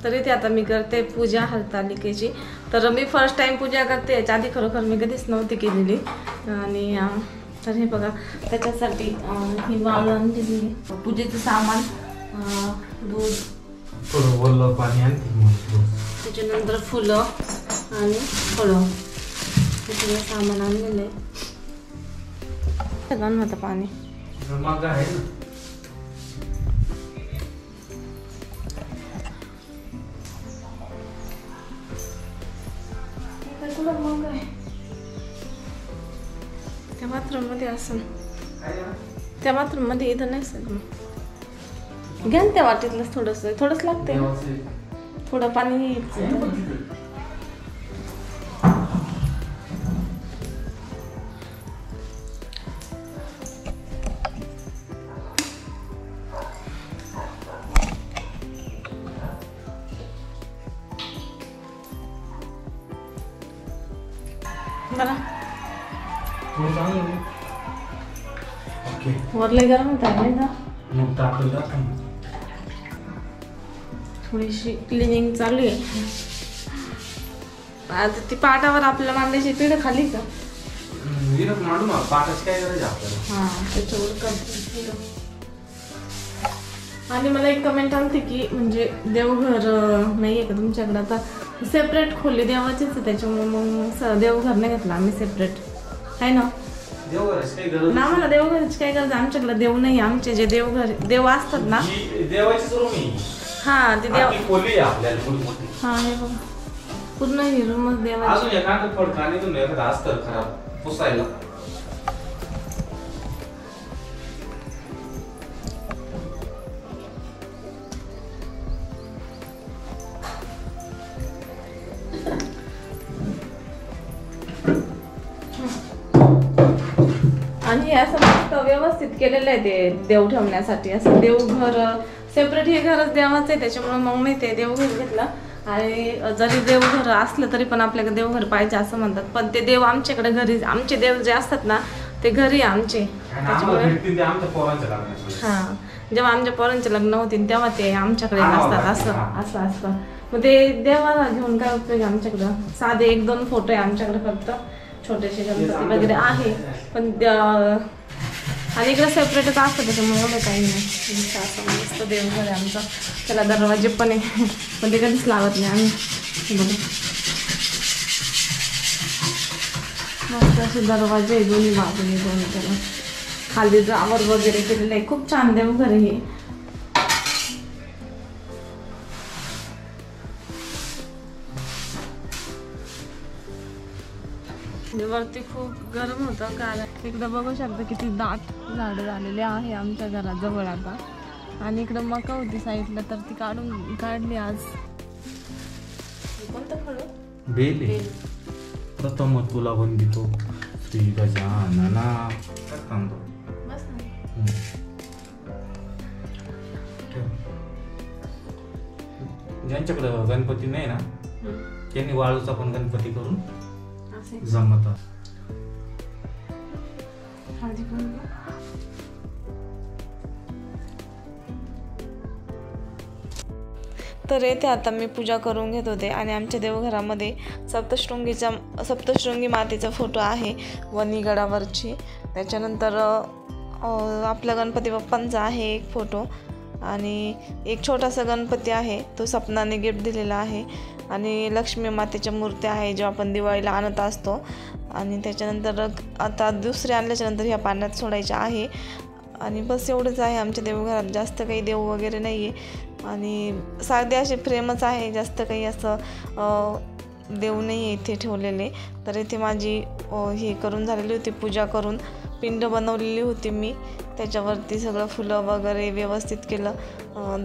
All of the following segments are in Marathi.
तरी ते आता मी करते पूजा हरतालिकेची. तर मी फर्स्ट टाइम पूजा करते, याच्या आधी खरोखर मी कधीच नव्हती केलेली. आणि तर हे बघा त्याच्यासाठी ही वाळ आणलेली, पूजेचं सामान, दूध, थोडं पाणी आणि त्याच्यानंतर फुलं आणि फळं, हे सगळं सामान आणलेलं आहे. सगळं होतं पाणी मग आहे ना. मग आहे त्या बाथरूम मध्ये असेल, त्या बाथरूम मध्ये इथं नाही असेल. मग घ्या त्या वाटीतलंच थोडंच लागतंय, थोडं पाणी. बरं वरले गरम होत आहे ना, थोडीशी क्लिनिंग चालू आहे. आता ती पाटावर आपल्याला मांडायची पिढ खाली का? हा त्याच्यावर करते. आणि मला एक कमेंट आलती की म्हणजे देवघर नाहीये का तुमच्याकडे? आता सेपरेट खोली देवाचीच आहे, त्याच्यामुळे मग देवघर नाही घेतलं आम्ही सेपरेट, आहे ना. मला देवघराची काय गरज, आमच्याकडे देव नाही. आमचे जे देव असतात ना, हा ते देव खोली आपल्याला. हा हे बघा पूर्ण ही रूमच देवाची. आणि असं मस्त व्यवस्थित केलेलं आहे ते देव ठेवण्यासाठी. असं देवघर सेपरेट, हे घरच देवाचं आहे, त्याच्यामुळे मग मी ते देवघर घेतलं. आणि जरी देवघर असलं तरी पण आपल्याकडे देवघर पाहिजे असं म्हणतात. पण ते देव आमच्याकडे घरी, आमचे देव जे असतात ना ते घरी आमचे, त्याच्यामुळे हा जेव्हा आमच्या पोरांचे लग्न होतील तेव्हा ते आमच्याकडे नसतात. असं असतं. मग ते देवाला घेऊन काय उपयोग आमच्याकडं. साधे 1-2 फोटो आहे आमच्याकडे, फक्त छोटेसे गणपती वगैरे आहे. पण आणि इकडे सेपरेटच असतं, त्याच्यामुळे एवढं काही नाही. असं मस्त देवघर आहे आमचं. त्याला दरवाजे पण आहे, पण ते कधीच लावत नाही आम्ही. बघा मस्त असे दरवाजे दोन्ही बाजूने, दोन त्याला खाली जावर वगैरे केलेलं आहे. खूप छान देवघर आहे हे. वरती खूप गरम होतं, कारण इकडं बघू शकता किती दाट झाडं झालेले आहे आमच्या घराजवळ आता. आणि इकडं मका होती साईडला, तर ती काढली आज. कोणतं फळ? बेल. प्रथम तुला वंदितो श्री गजानना. बस ज्यांच्याकडं गणपती नाही ना त्यांनी वाळूचा पण गणपती करून जमतात. तर येथे आता मी पूजा करून घेत होते. आणि आमच्या देवघरामध्ये सप्तशृंगी मातेचा फोटो आहे वणीगडावरची. त्याच्यानंतर आपल्या गणपती बाप्पांचा आहे एक फोटो. आणि एक छोटासा गणपती आहे, तो सपनाने गिफ्ट दिलेला आहे. आणि लक्ष्मी मातेच्या मूर्त्या आहे, जो आपण दिवाळीला आणत असतो. आणि त्याच्यानंतर आता दुसरे आणल्याच्यानंतर ह्या पाण्यात सोडायच्या आहे. आणि बस एवढंच आहे आमच्या देवघरात, जास्त काही देव वगैरे नाही आहे. आणि साधे असे फ्रेमच आहे, जास्त काही असं देव नाही आहे इथे ठेवलेले. तर इथे माझी हे करून झालेली होती, पूजा करून पिंड बनवलेली होती मी. त्याच्यावरती सगळं फुलं वगैरे व्यवस्थित केलं,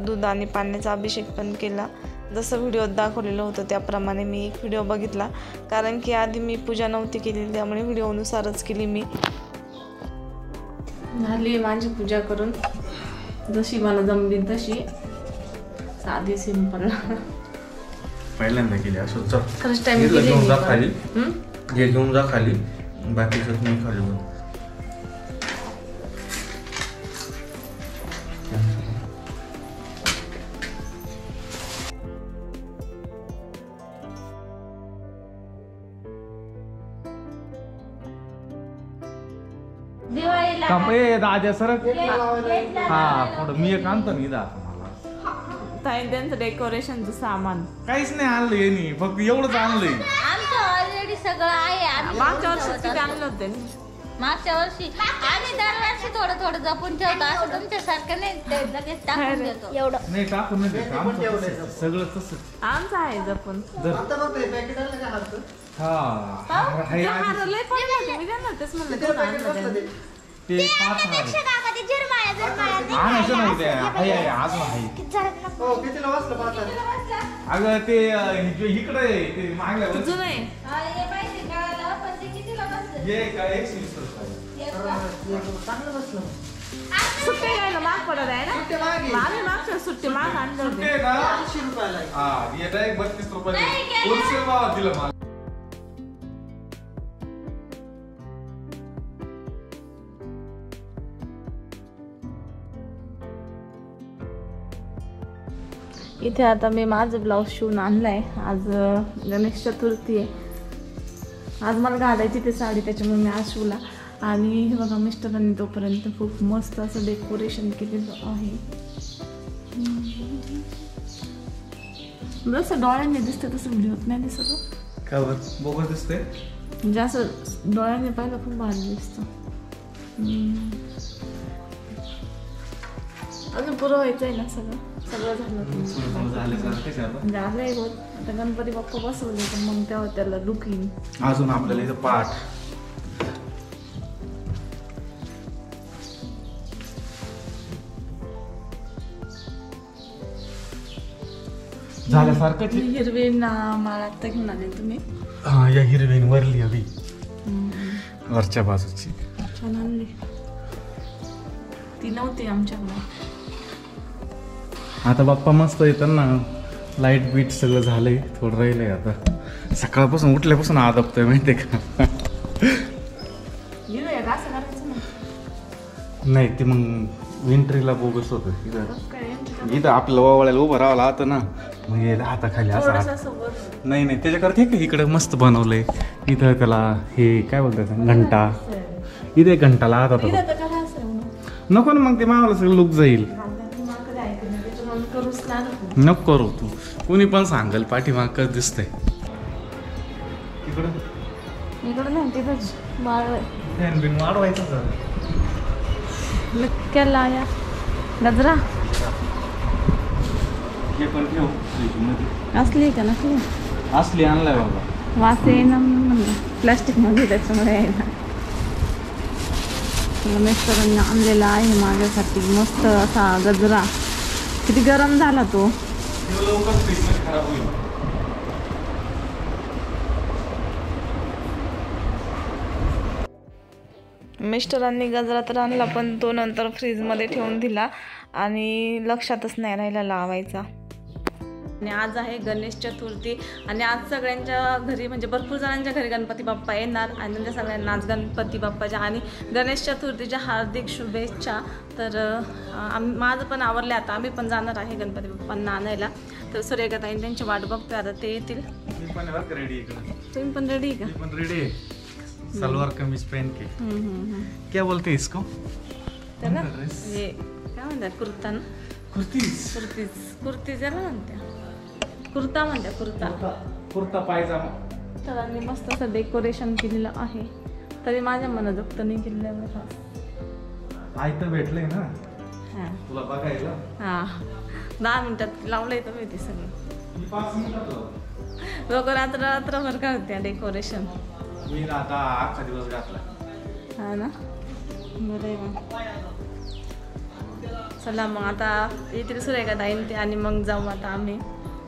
दूध आणि पाण्याचा अभिषेक पण केला. जसं व्हिडिओत दाखवलेलं होतं त्याप्रमाणे मी एक व्हिडिओ बघितला, कारण की आधी मी पूजा नव्हती केलेली, त्यामुळे व्हिडिओनुसारच केली मी. झाली माझी पूजा करून, जशी मला जमली तशी, साधी सिंपल. पहिल्यांदा केली असं. फर्स्ट टाइम केली. घेऊन जा खाली, बाकीचं नाही खाली. ए दाद्या सर हा पुढं मी एक आणतो ना इथं मला ताई त्यांचं डेकोरेशनचं सामान काहीच नाही आणलं यांनी फक्त एवढंच आणलंय आमचं ऑलरेडी सगळं आहे. मागच्या वर्षी किती आणलं होते मागच्या वर्षी आम्ही दरवर्षी थोडं थोडं जपून ठेवतो. असं तुमच्यासारखं नाही ते लगेच टाकून देतो. एवढं नाही टाकून नाही देत. आमचं तसंच, सगळं तसंच आमचं आहे जपून जर हा हाय आधी हरलंय पण नाही, मी देणार तेच म्हणलं तेवढं आणलं त्यांनी. ते 5 आहे आणायचं नाही ते हाय आहे अजून आहे अगं ते इकडे आहे, ते मागल्या वर्षी जुनं आहे हे काय 120 रुपये सुट्टे घ्यायला माग पडत आहे ना आम्ही मागच्या सुट्टी माग आणलं होते सुट्टे का 80 रुपयाला हा हे डायरेक्ट 32 रुपयाला होलसेल भावात दिलं मला इथे आता मी माझं ब्लाऊज शिवून आणलाय. आज गणेश चतुर्थी आहे. आज मला घालायची ती साडी त्याच्यामुळे मी आज शिवला. आणि हे बघा मिस्टरांनी तोपर्यंत खूप मस्त असं डेकोरेशन केलेलं आहे. जसं डोळ्यांनी दिसतं तसं व्हिडिओत नाही दिसत का बघत दिसते म्हणजे असं डोळ्यांनी पाहिलं खूप भारी दिसतं. अजून पुरं व्हायचं आहे ना सगळं झालं झालंय होत. आता गणपती बाप्पा बसवले तर मग तेव्हा त्याला लुक येईल. अजून आपल्याला इथं पाठ झाल्यासारखं हिरवी माळ आता घेऊन आले तुम्ही. हा या हिरवीन वरली हवी वरच्या बाजूची छान आणली. ती नव्हती आमच्याकडे. आता बाप्पा मस्त येतात ना. लाईट बीट सगळं झालंय. थोडं राहिलंय आता. सकाळपासून उठल्यापासून आदबतोय माहितीये का. नाही ते मग विंटरीला बोगस होत इथं आपल्याला ओवाळ्याला उभं राहावं लागतं ना. मग यायला हाताखाली असं नाही नाही त्याच्याकरता ठीक आहे. इकडे मस्त बनवलंय. इथं त्याला हे काय बोलतात घंटा. इथे घंटाला हात नको ना मग ते मावाला सगळं लुक जाईल. नको करू तू. कोणी पण सांगल पाठीमाग दिसतंय इकडं नाही तिथंच माळ वाढवायचं केला या गजरा हे पण ठेव असली का नसली असली आणलाय बाबा. वास येईना म्हणलं प्लास्टिक मध्ये त्याच्यामुळे यायला. मिस्टरांनी आणलेला आहे माझ्यासाठी मस्त असा गजरा. किती गरम झाला तो. खराब होईल. मिस्टरांनी गजरा तर आणला पण तो नंतर फ्रीजमध्ये ठेवून दिला आणि लक्षातच नाही राहिला लावायचा. आणि आज आहे गणेश चतुर्थी आणि आज सगळ्यांच्या घरी म्हणजे भरपूर जणांच्या घरी गणपती बाप्पा येणार आणि त्यांच्या सगळ्यांना आज गणपती बाप्पाच्या आणि गणेश चतुर्थीच्या हार्दिक शुभेच्छा. तर माझं पण आवरलं. आता आम्ही पण जाणार आहे गणपती बाप्पांना आणायला. तर सूर्यकाताई त्यांची वाट बघतोय. आता ते येतील. तुम्ही पण रेडी आहे का. रेडी आहे. सलवार कमीज पहन के क्या बोलते इसको त्याला हे काय म्हणतात कुर्ता ना. कुर्तीज याला म्हणत्या कुर्ता म्हणत्या कुर्ता पायजामा. तर मस्त असं डेकोरेशन केलेलं आहे. तरी माझ्या मनाजोगतं नाही केलेलं बघा. आयतं भेटलंय ना. हां तुला बघायला. हां 10 मिनिटात लावलंय तर माहिती सगळं. 5 मिनिटात लोक रात्रभर करते डेकोरेशन. मी आता अख्खा दिवस घातला. हा ना बरं आहे मग. चला मग आता येतील सूर्यकाताई ते आणि मग जाऊ आता आम्ही.